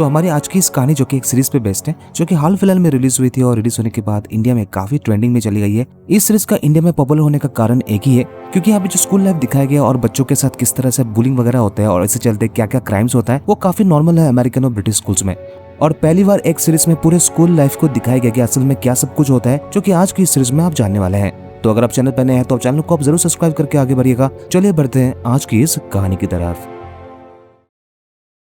हमारी आज की इस कहानी जो कि एक सीरीज पे बेस्ड है, जो कि हाल फिलहाल में रिलीज हुई थी और रिलीज होने के बाद इंडिया में काफी ट्रेंडिंग में चली गई है। इस सीरीज का इंडिया में पॉपुलर होने का कारण एक ही है, क्योंकि यहाँ पे जो स्कूल लाइफ दिखाया गया और बच्चों के साथ किस तरह से बुलिंग वगैरह होता है और इससे चलते क्या क्या क्राइम्स होता है, वो काफी नॉर्मल है अमेरिकन और ब्रिटिश स्कूल्स में। और पहली बार एक सीरीज में पूरे स्कूल लाइफ को दिखाया गया कि असल में क्या सब कुछ होता है, जो कि आज की सीरीज में आप जानने वाले हैं। तो अगर आप चैनल पर नए हैं तो आप चैनल को आप जरूर सब्सक्राइब करके आगे बढ़िएगा। चलिए बढ़ते हैं आज की इस कहानी की तरफ।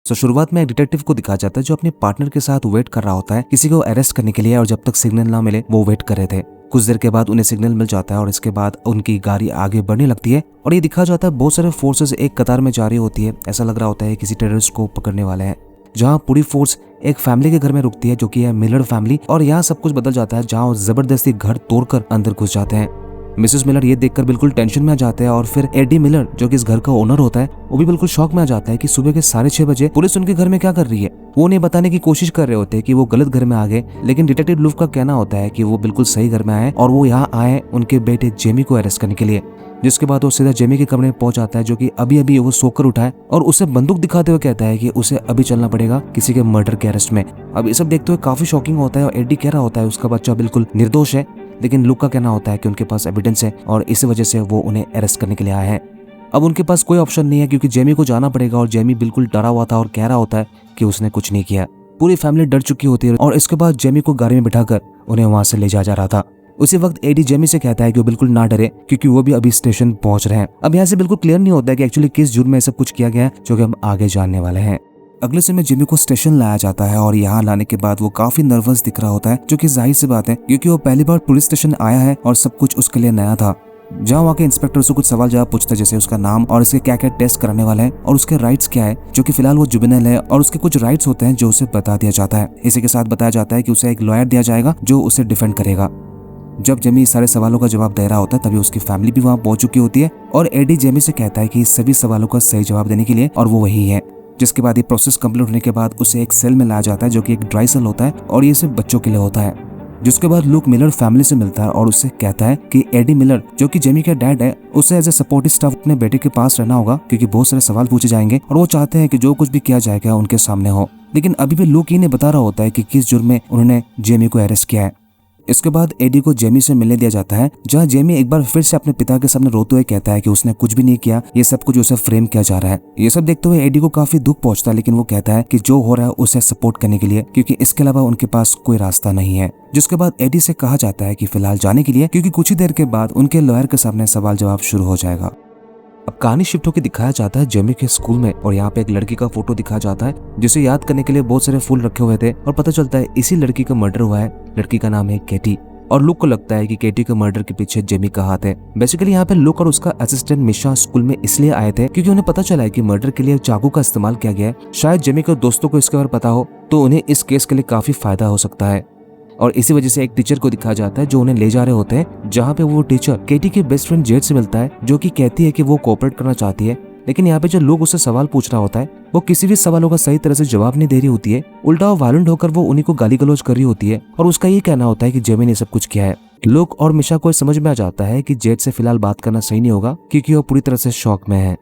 शुरुआत में एक डिटेक्टिव को दिखाया जाता है जो अपने पार्टनर के साथ वेट कर रहा होता है किसी को अरेस्ट करने के लिए, और जब तक सिग्नल ना मिले वो वेट कर रहे थे। कुछ देर के बाद उन्हें सिग्नल मिल जाता है और इसके बाद उनकी गाड़ी आगे बढ़ने लगती है और ये दिखाया जाता है बहुत सारे फोर्सेस एक कतार में जा रही होती है। ऐसा लग रहा होता है किसी टेररिस्ट को पकड़ने वाले हैं। जहाँ पूरी फोर्स एक फैमिली के घर में रुकती है जो कि है मिलर फैमिली, और यहाँ सब कुछ बदल जाता है जहाँ जबरदस्ती घर तोड़कर अंदर घुस जाते हैं। मिसेस मिलर ये देखकर बिल्कुल टेंशन में आ जाते हैं और फिर एडी मिलर जो कि इस घर का ओनर होता है वो भी बिल्कुल शॉक में आ जाता है कि सुबह के 6:30 बजे पुलिस उनके घर में क्या कर रही है। वो उन्हें बताने की कोशिश कर रहे होते हैं कि वो गलत घर में आ गए, लेकिन डिटेक्टिव लुफ का कहना होता है कि वो बिल्कुल सही घर में आए और वो यहाँ आए उनके बेटे जेमी को अरेस्ट करने के लिए। जिसके बाद वो सीधा जेमी के कमरे में पहुंच जाता है जो कि अभी अभी वो सोकर उठा है और उसे बंदूक दिखाते हुए कहता है कि उसे अभी चलना पड़ेगा किसी के मर्डर के अरेस्ट में। अब ये सब देखते हुए काफी शॉकिंग होता है और एडी कह रहा होता है उसका बच्चा बिल्कुल निर्दोष है, लेकिन लुक का कहना होता है कि उनके पास एविडेंस है और इसी वजह से वो उन्हें अरेस्ट करने के लिए आए हैं। अब उनके पास कोई ऑप्शन नहीं है क्योंकि जेमी को जाना पड़ेगा और जेमी बिल्कुल डरा हुआ था और कह रहा होता है कि उसने कुछ नहीं किया। पूरी फैमिली डर चुकी होती है और इसके बाद जेमी को गाड़ी में बिठाकर उन्हें वहां से ले जा रहा था। उसी वक्त एडी जेमी से कहता है कि वो बिल्कुल ना डरे क्योंकि वो भी अभी स्टेशन पहुंच रहे हैं। अब यहाँ से बिल्कुल क्लियर नहीं होता है कि एक्चुअली किस जुर्म में सब कुछ किया गया है, जो कि हम आगे जानने वाले हैं। अगले समय जेमी को स्टेशन लाया जाता है और यहाँ लाने के बाद वो काफी नर्वस दिख रहा होता है, जो कि जाहिर सी बात है क्योंकि वो पहली बार पुलिस स्टेशन आया है और सब कुछ उसके लिए नया था। जहाँ वहाँ के इंस्पेक्टर से कुछ सवाल जवाब पूछते हैं, जैसे उसका नाम और इसके क्या क्या टेस्ट कराने वाले हैं और उसके राइट्स क्या है, जो कि फिलहाल वो जुवेनाइल है, और उसके कुछ राइट्स होते हैं जो उसे बता दिया जाता है। इसी के साथ बताया जाता है कि उसे एक लॉयर दिया जाएगा जो उसे डिफेंड करेगा। जब जेमी सारे सवालों का जवाब दे रहा होता है तभी उसकी फैमिली भी वहाँ पहुंच चुकी होती है और एडी जेमी से कहता है कि सभी सवालों का सही जवाब देने के लिए और वो वही है। जिसके बाद ये प्रोसेस कंप्लीट होने के बाद उसे एक सेल में लाया जाता है जो कि एक ड्राई सेल होता है और ये सिर्फ बच्चों के लिए होता है। जिसके बाद लुक मिलर फैमिली से मिलता है और उससे कहता है कि एडी मिलर जो कि जेमी का डैड है उसे एज ए सपोर्टिव स्टाफ अपने बेटे के पास रहना होगा क्योंकि बहुत सारे सवाल पूछे जाएंगे और वो चाहते हैं कि जो कुछ भी किया जाएगा उनके सामने हो। लेकिन अभी भी लुक ही ने बता रहा होता है कि किस जुर्म में उन्होंने जेमी को अरेस्ट किया है। इसके बाद एडी को जेमी से मिलने दिया जाता है, जहां जेमी एक बार फिर से अपने पिता के सामने रोते हुए कहता है कि उसने कुछ भी नहीं किया, ये सब कुछ उसे फ्रेम किया जा रहा है। ये सब देखते हुए एडी को काफी दुख पहुंचता है, लेकिन वो कहता है कि जो हो रहा है उसे सपोर्ट करने के लिए, क्योंकि इसके अलावा उनके पास कोई रास्ता नहीं है। जिसके बाद एडी से कहा जाता है कि फिलहाल जाने के लिए, क्योंकि कुछ ही देर के बाद उनके लॉयर के सामने सवाल जवाब शुरू हो जाएगा। अब कहानी शिफ्ट होकर दिखाया जाता है जेमी के स्कूल में और यहाँ पे एक लड़की का फोटो दिखाया जाता है जिसे याद करने के लिए बहुत सारे फूल रखे हुए थे और पता चलता है इसी लड़की का मर्डर हुआ है। लड़की का नाम है केटी और लुक को लगता है कि केटी के मर्डर के पीछे जेमी का हाथ है। बेसिकली यहाँ पे लुक और उसका असिस्टेंट मिशा स्कूल में इसलिए आए थे क्योंकि उन्हें पता चला है कि मर्डर के लिए चाकू का इस्तेमाल किया गया है। शायद जेमी के दोस्तों को इसके बारे में पता हो तो उन्हें इस केस के लिए काफी फायदा हो सकता है। और इसी वजह से एक टीचर को दिखाया जाता है जो उन्हें ले जा रहे होते हैं, जहाँ पे वो टीचर केटी के बेस्ट फ्रेंड जेड से मिलता है जो कि कहती है कि वो कोऑपरेट करना चाहती है। लेकिन यहाँ पे जो लोग उससे सवाल पूछ रहा होता है वो किसी भी सवालों का सही तरह से जवाब नहीं दे रही होती है, उल्टा वो वायलेंट होकर वो उन्हीं को गाली गलौज कर रही होती है और उसका ये कहना होता है कि जेमी ने सब कुछ किया है। लुक और मिशा को समझ में आ जाता है कि जेड से फिलहाल बात करना सही नहीं होगा क्योंकि वो पूरी तरह से शॉक में है।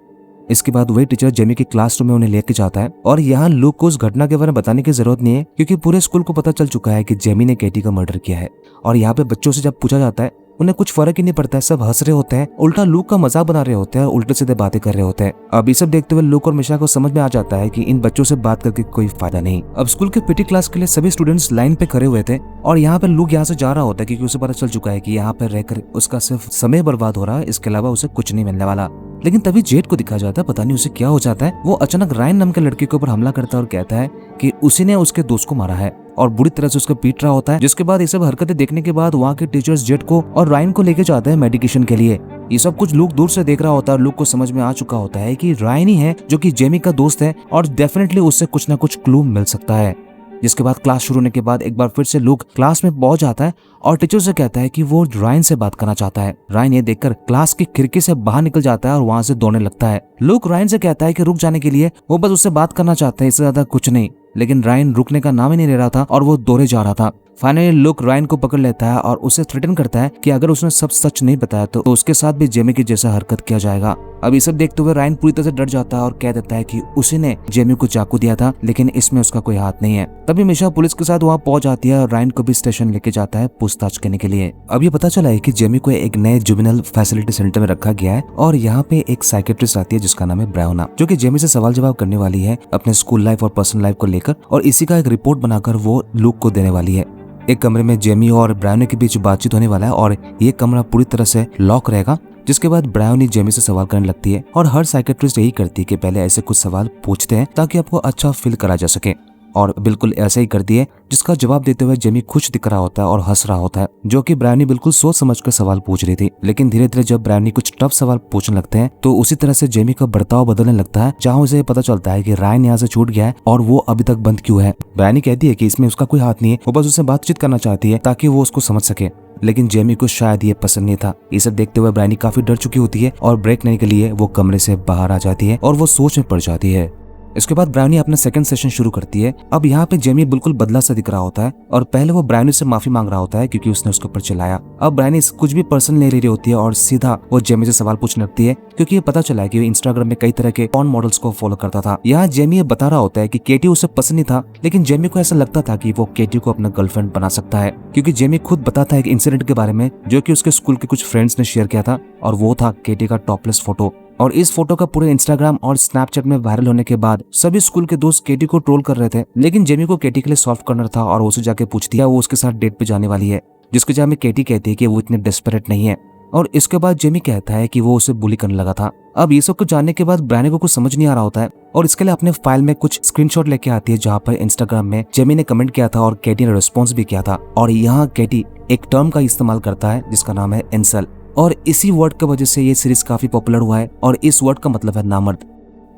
इसके बाद वही टीचर जेमी के क्लासरूम में उन्हें लेके जाता है और यहाँ लुक को उस घटना के बारे में बताने की जरूरत नहीं है क्योंकि पूरे स्कूल को पता चल चुका है कि जेमी ने केटी का मर्डर किया है। और यहाँ पे बच्चों से जब पूछा जाता है उन्हें कुछ फर्क ही नहीं पड़ता है, सब हंस रहे होते हैं, उल्टा लुक का मजाक बना रहे होते हैं और उल्टे सीधे बातें कर रहे होते हैं। अब ये सब देखते हुए लुक और मिशा को समझ में आ जाता है कि इन बच्चों से बात करके कोई फायदा नहीं। अब स्कूल के पीटी क्लास के लिए सभी स्टूडेंट्स लाइन पे खड़े हुए थे और यहाँ पे लुक यहाँ से जा रहा होता है क्योंकि उसे पता चल चुका है कि यहाँ पर रहकर उसका सिर्फ समय बर्बाद हो रहा है, इसके अलावा उसे कुछ नहीं मिलने वाला। लेकिन तभी जेड को दिखाया जाता है, पता नहीं उसे क्या हो जाता है, वो अचानक रायन नाम के लड़के के ऊपर हमला करता है और कहता है कि उसी ने उसके दोस्त को मारा है और बुरी तरह से उसको पीट रहा होता है। जिसके बाद ये सब हरकतें देखने के बाद वहाँ के टीचर्स जेड को और रायन को लेके जाते हैं मेडिकेशन के लिए। ये सब कुछ लुक दूर से देख रहा होता है और लुक को समझ में आ चुका होता है कि रायन ही है जो कि जेमी का दोस्त है और डेफिनेटली उससे कुछ ना कुछ क्लू मिल सकता है। जिसके बाद क्लास शुरू होने के बाद एक बार फिर से लुक क्लास में पहुंच जाता है और टीचर से कहता है कि वो रायन से बात करना चाहता है। रायन ये देखकर क्लास की खिड़की से बाहर निकल जाता है और वहां से दौड़ने लगता है। लुक रायन से कहता है कि रुक जाने के लिए, वो बस उससे बात करना चाहता है, इससे ज्यादा कुछ नहीं। लेकिन रायन रुकने का नाम ही नहीं ले रहा था और वो दौड़े जा रहा था। फाइनली लुक रायन को पकड़ लेता है और उसे थ्रेटन करता है कि अगर उसने सब सच नहीं बताया तो उसके साथ भी जेमी की जैसा हरकत किया जाएगा। अब ये सब देखते हुए रायन पूरी तरह से डर जाता है और कह देता है कि उसी ने जेमी को चाकू दिया था, लेकिन इसमें उसका कोई हाथ नहीं है। तभी मिशा पुलिस के साथ वहाँ पहुंच जाती है और रायन को भी स्टेशन लेके जाता है पूछताछ करने के लिए। अब ये पता चला है कि जेमी को एक नए जुवेनाइल फैसिलिटी सेंटर में रखा गया है और यहाँ पे एक साइकेट्रिस्ट आती है जिसका नाम है ब्रायोना, जो कि जेमी से सवाल जवाब करने वाली है अपने स्कूल लाइफ और पर्सनल लाइफ को लेकर, और इसी का एक रिपोर्ट बनाकर वो लुक को देने वाली है। एक कमरे में जेमी और ब्रायोनी के बीच बातचीत होने वाला है और ये कमरा पूरी तरह से लॉक रहेगा। जिसके बाद ब्रायोनी जेमी से सवाल करने लगती है और हर साइकेट्रिस्ट यही करती है कि पहले ऐसे कुछ सवाल पूछते हैं ताकि आपको अच्छा फील करा जा सके, और बिल्कुल ऐसा ही करती है, जिसका जवाब देते हुए जेमी खुश दिख रहा होता है और हंस रहा होता है, जो कि ब्रायोनी बिल्कुल सोच समझकर सवाल पूछ रही थी। लेकिन धीरे धीरे जब ब्रायोनी कुछ टफ सवाल पूछने लगते हैं तो उसी तरह से जेमी का बर्ताव बदलने लगता है, जहां उसे पता चलता है कि रायन यहाँ से छूट गया है और वो अभी तक बंद क्यों है। ब्रायोनी कहती है कि इसमें उसका कोई हाथ नहीं है, वो बस उससे बातचीत करना चाहती है ताकि वो उसको समझ सके, लेकिन जेमी को शायद ये पसंद नहीं था। ये सब देखते हुए ब्रायोनी काफी डर चुकी होती है और ब्रेक लेने के लिए वो कमरे से बाहर आ जाती है और वो सोच में पड़ जाती है। इसके बाद ब्रायोनी अपना सेकंड सेशन शुरू करती है। अब यहाँ पे जेमी बिल्कुल बदला सा दिख रहा होता है और पहले वो ब्रायोनी से माफी मांग रहा होता है क्योंकि उसने उसके ऊपर चिल्लाया। अब ब्रायोनी कुछ भी पर्सनल नहीं ले रही होती है और सीधा वो जेमी से सवाल पूछने लगती है, क्योंकि ये पता चला है कि वो इंस्टाग्राम में कई तरह के पॉर्न मॉडल्स को फॉलो करता था। यहाँ जेमी ये बता रहा होता है कि केटी उसे पसंद नहीं था, लेकिन जेमी को ऐसा लगता था कि वो केटी को अपना गर्लफ्रेंड बना सकता है, क्योंकि जेमी खुद बताता है एक इंसिडेंट के बारे में जो कि उसके स्कूल के कुछ फ्रेंड्स ने शेयर किया था, और वो था केटी का टॉपलेस फोटो। और इस फोटो का पूरे इंस्टाग्राम और स्नैपचैट में वायरल होने के बाद सभी स्कूल के दोस्त केटी को ट्रोल कर रहे थे, लेकिन जेमी को केटी के लिए सॉल्व करना था और उसे जाके पूछती है वो उसके साथ डेट पे जाने वाली है, जिसके जवाब में केटी कहती है कि वो इतने डेस्परेट नहीं है। और इसके बाद जेमी कहता है कि वो उसे बुली करने लगा था। अब ये सब कुछ जानने के बाद ब्रायोनी को कुछ समझ नहीं आ रहा होता है और इसके लिए अपने फाइल में कुछ स्क्रीनशॉट लेके आती है जहाँ पर इंस्टाग्राम में जेमी ने कमेंट किया था और केटी ने रिस्पॉन्स भी किया था। और यहाँ केटी एक टर्म का इस्तेमाल करता है जिसका नाम है इंसल, और इसी वर्ड की वजह से ये सीरीज काफी पॉपुलर हुआ है, और इस वर्ड का मतलब है नामर्द।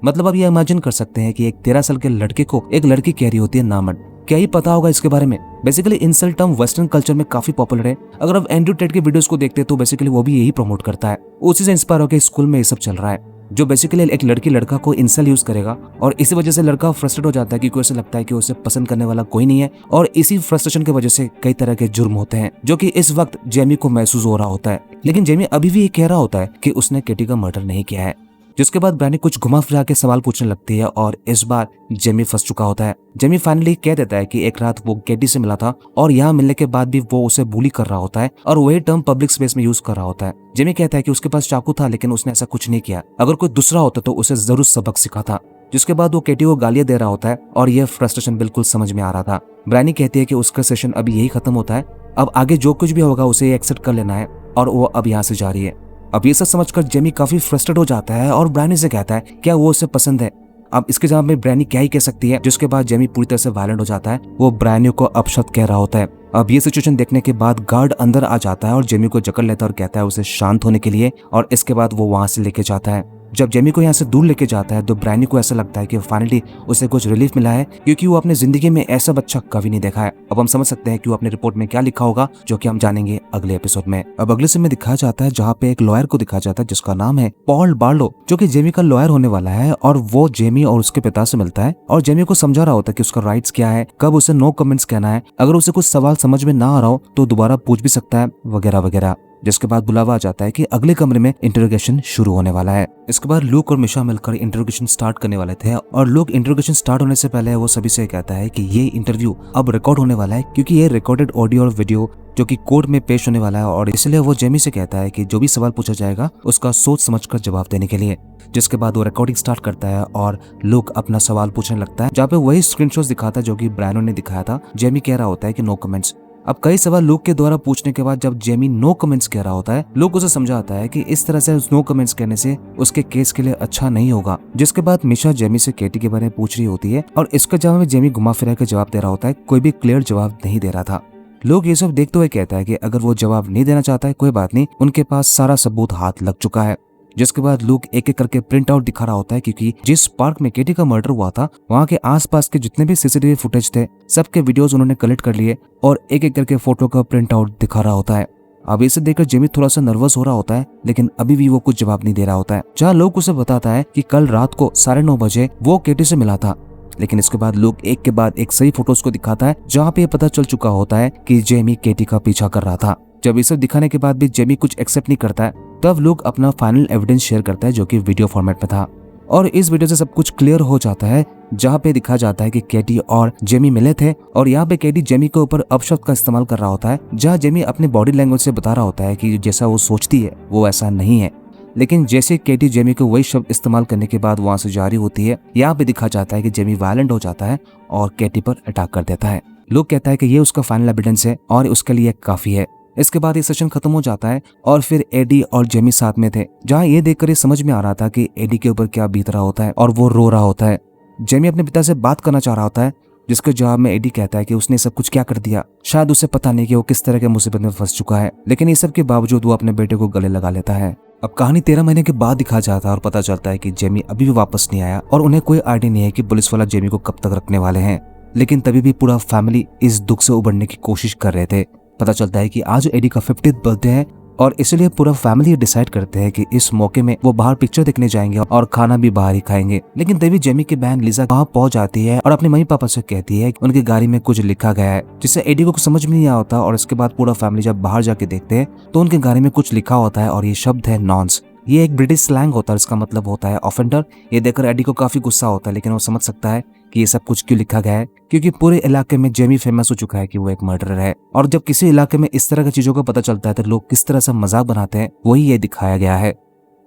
मतलब आप ये इमेजिन कर सकते हैं कि एक 13 साल के लड़के को एक लड़की कह रही होती है नामर्द। क्या ही पता होगा इसके बारे में। Basically incel term western culture में काफी पॉपुलर है। अगर आप एंड्रयू टेट के वीडियोस को देखते हैं तो बेसिकली वो भी यही प्रमोट करता है। उसी से इंस्पायर होकर स्कूल में ये सब चल रहा है, जो बेसिकली एक लड़की लड़का को इंसल यूज करेगा, और इसी वजह से लड़का फ्रस्ट्रेट हो जाता है क्योंकि उसे लगता है कि उसे पसंद करने वाला कोई नहीं है, और इसी फ्रस्ट्रेशन की वजह से कई तरह के जुर्म होते हैं जो कि इस वक्त जेमी को महसूस हो रहा होता है। लेकिन जेमी अभी भी ये कह रहा होता है कि उसने केटी का मर्डर नहीं किया है। जिसके बाद ब्रायोनी कुछ घुमा फिरा के सवाल पूछने लगती है और इस बार जेमी फंस चुका होता है। जेमी फाइनली कह देता है कि एक रात वो केटी से मिला था और यहाँ मिलने के बाद भी वो उसे बुली कर रहा होता है और वही टर्म पब्लिक स्पेस में यूज कर रहा होता है। जेमी कहता है कि उसके पास चाकू था लेकिन उसने ऐसा कुछ नहीं किया, अगर कोई दूसरा होता तो उसे जरूर सबक सिखा था। जिसके बाद वो केटी को गालियां दे रहा होता है और यह फ्रस्ट्रेशन बिल्कुल समझ में आ रहा था। ब्रायोनी कहती है कि उसका सेशन अभी यही खत्म होता है, अब आगे जो कुछ भी होगा उसे एक्सेप्ट कर लेना है, और वो अब यहाँ से जा रही है। अब ये सब समझकर जेमी काफी फ्रस्ट्रेट हो जाता है और ब्रायोनी से कहता है क्या वो उसे पसंद है। अब इसके जवाब में ब्रायोनी क्या ही कह सकती है, जिसके बाद जेमी पूरी तरह से वायलेंट हो जाता है। वो ब्रायोनी को अपशब्द कह रहा होता है। अब ये सिचुएशन देखने के बाद गार्ड अंदर आ जाता है और जेमी को जकड़ लेता है और कहता है उसे शांत होने के लिए, और इसके बाद वो वहां से लेके जाता है। जब जेमी को यहाँ से दूर लेके जाता है तो ब्रायोनी को ऐसा लगता है कि फाइनली उसे कुछ रिलीफ मिला है, क्योंकि वो अपने जिंदगी में ऐसा बच्चा कभी नहीं देखा है। अब हम समझ सकते हैं कि वो अपने रिपोर्ट में क्या लिखा होगा, जो कि हम जानेंगे अगले एपिसोड में। अब अगले सीन में दिखाया जाता है जहाँ पे एक लॉयर को दिखाया जाता है जिसका नाम है पॉल बार्लो, जो कि जेमी का लॉयर होने वाला है, और वो जेमी और उसके पिता से मिलता है और जेमी को समझा रहा होता है कि उसका राइट्स क्या है, कब उसे नो कमेंट्स कहना है, अगर उसे कुछ सवाल समझ में ना आ रहा हो तो दोबारा पूछ भी सकता है, वगैरह वगैरह। जिसके बाद बुलावा आ जाता है कि अगले कमरे में इंटरोगेशन शुरू होने वाला है। इसके बाद लूक और मिशा मिलकर इंटरोगेशन स्टार्ट करने वाले थे, और लूक इंटरोगेशन स्टार्ट होने से पहले वो सभी से कहता है कि ये इंटरव्यू अब रिकॉर्ड होने वाला है, क्योंकि ये रिकॉर्डेड ऑडियो और वीडियो जो कि कोर्ट में पेश होने वाला है, और इसलिए वो जेमी से कहता है कि जो भी सवाल पूछा जाएगा उसका सोच समझकर जवाब देने के लिए। जिसके बाद वो रिकॉर्डिंग स्टार्ट करता है और लूक अपना सवाल पूछने लगता है, जहाँ पे वही स्क्रीनशॉट्स दिखाता है जो कि ब्रायनो ने दिखाया था। जेमी कह रहा होता है कि नो कमेंट्स। अब कई सवाल लूक के द्वारा पूछने के बाद जब जेमी नो कमेंट्स कह रहा होता है, लूक उसे समझाता है कि इस तरह से नो कमेंट्स कहने से उसके केस के लिए अच्छा नहीं होगा। जिसके बाद मिशा जेमी से केटी के बारे में पूछ रही होती है और इसके जवाब में जेमी घुमा फिरा के जवाब दे रहा होता है, कोई भी क्लियर जवाब नहीं दे रहा था। लोग ये सब देखते हुए कहता है कि अगर वो जवाब नहीं देना चाहता है कोई बात नहीं, उनके पास सारा सबूत हाथ लग चुका है। जिसके बाद लूक एक एक करके प्रिंट आउट दिखा रहा होता है, क्योंकि जिस पार्क में केटी का मर्डर हुआ था वहाँ के आसपास के जितने भी सीसीटीवी फुटेज थे सबके वीडियोस उन्होंने कलेक्ट कर लिए और एक एक करके फोटो का प्रिंट आउट दिखा रहा होता है। अब इसे देखकर जेमी थोड़ा सा नर्वस हो रहा होता है, लेकिन अभी भी वो कुछ जवाब नहीं दे रहा होता है। जहाँ लोग उसे बताता है कि कल रात को 9:30 बजे वो केटी से मिला था। लेकिन इसके बाद लुक एक के बाद एक सही फोटोज को दिखाता है जहाँ पे पता चल चुका होता है कि जेमी केटी का पीछा कर रहा था। जब ये सब दिखाने के बाद भी जेमी कुछ एक्सेप्ट नहीं करता है, तब लुक अपना फाइनल एविडेंस शेयर करता है जो कि वीडियो फॉर्मेट में था। और इस वीडियो से सब कुछ क्लियर हो जाता है, जहाँ पे दिखा जाता है कि केटी और जेमी मिले थे और यहाँ पे केटी जेमी के ऊपर अपशब्द का इस्तेमाल कर रहा होता है, जहाँ जेमी अपने बॉडी लैंग्वेज से बता रहा होता है कि जैसा वो सोचती है वो ऐसा नहीं है। लेकिन जैसे केटी जेमी को वही शब्द इस्तेमाल करने के बाद वहां से जारी होती है, यहाँ पे दिखा जाता है कि जेमी वायलेंट हो जाता है और केटी पर अटैक कर देता है। लोग कहता है कि ये उसका फाइनल एविडेंस है और उसके लिए काफी है। इसके बाद ये सेशन खत्म हो जाता है और फिर एडी और जेमी साथ में थे, जहाँ ये देखकर ये समझ में आ रहा था कि एडी के ऊपर क्या बीत रहा होता है और वो रो रहा होता है। जेमी अपने पिता से बात करना चाह रहा होता है, जिसके जवाब में एडी कहता है कि उसने सब कुछ क्या कर दिया, शायद उसे पता नहीं कि वो किस तरह के मुसीबत में फंस चुका है, लेकिन इस सब के बावजूद वो अपने बेटे को गले लगा लेता है। अब कहानी 13 महीने के बाद दिखा जाता है और पता चलता है कि जेमी अभी भी वापस नहीं आया और उन्हें कोई आइडिया नहीं है कि पुलिस वाला जेमी को कब तक रखने वाले हैं। लेकिन तभी भी पूरा फैमिली इस दुख से उबरने की कोशिश कर रहे थे। पता चलता है कि आज एडी का 50th बर्थडे है और इसलिए पूरा फैमिली डिसाइड करते हैं कि इस मौके में वो बाहर पिक्चर देखने जाएंगे और खाना भी बाहर ही खाएंगे। लेकिन तभी जेमी की बहन लिजा वहां पहुंच जाती है और अपने मम्मी पापा से कहती है कि उनकी गाड़ी में कुछ लिखा गया है, जिससे एडी को कुछ समझ में नहीं आता। और इसके बाद पूरा फैमिली जब बाहर जाके देखते हैं तो उनकी गाड़ी में कुछ लिखा होता है और ये शब्द है नॉन्स। ये एक ब्रिटिश स्लैंग होता है, इसका मतलब होता है ऑफेंडर। ये देखकर एडी को काफी गुस्सा होता है, लेकिन वो समझ सकता है कि ये सब कुछ क्यों लिखा गया है, क्योंकि पूरे इलाके में जेमी फेमस हो चुका है कि वो एक मर्डरर है। और जब किसी इलाके में इस तरह की चीजों का पता चलता है तो लोग किस तरह से मजाक बनाते हैं, वही ये दिखाया गया है।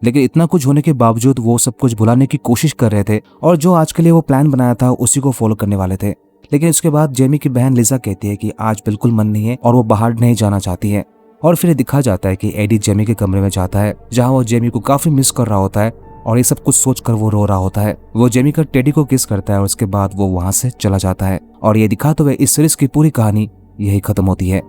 लेकिन इतना कुछ होने के बावजूद वो सब कुछ भुलाने की कोशिश कर रहे थे और जो आज के लिए वो प्लान बनाया था उसी को फॉलो करने वाले थे। लेकिन उसके बाद जेमी की बहन लिजा कहती है कि आज बिल्कुल मन नहीं है और वो बाहर नहीं जाना चाहती है। और फिर दिखा जाता है कि एडी जेमी के कमरे में जाता है, जहाँ वो जेमी को काफी मिस कर रहा होता है और ये सब कुछ सोचकर वो रो रहा होता है। वो जेमी का टेडी को किस करता है और उसके बाद वो वहां से चला जाता है। और ये दिखाते हुए इस सीरीज की पूरी कहानी यही खत्म होती है।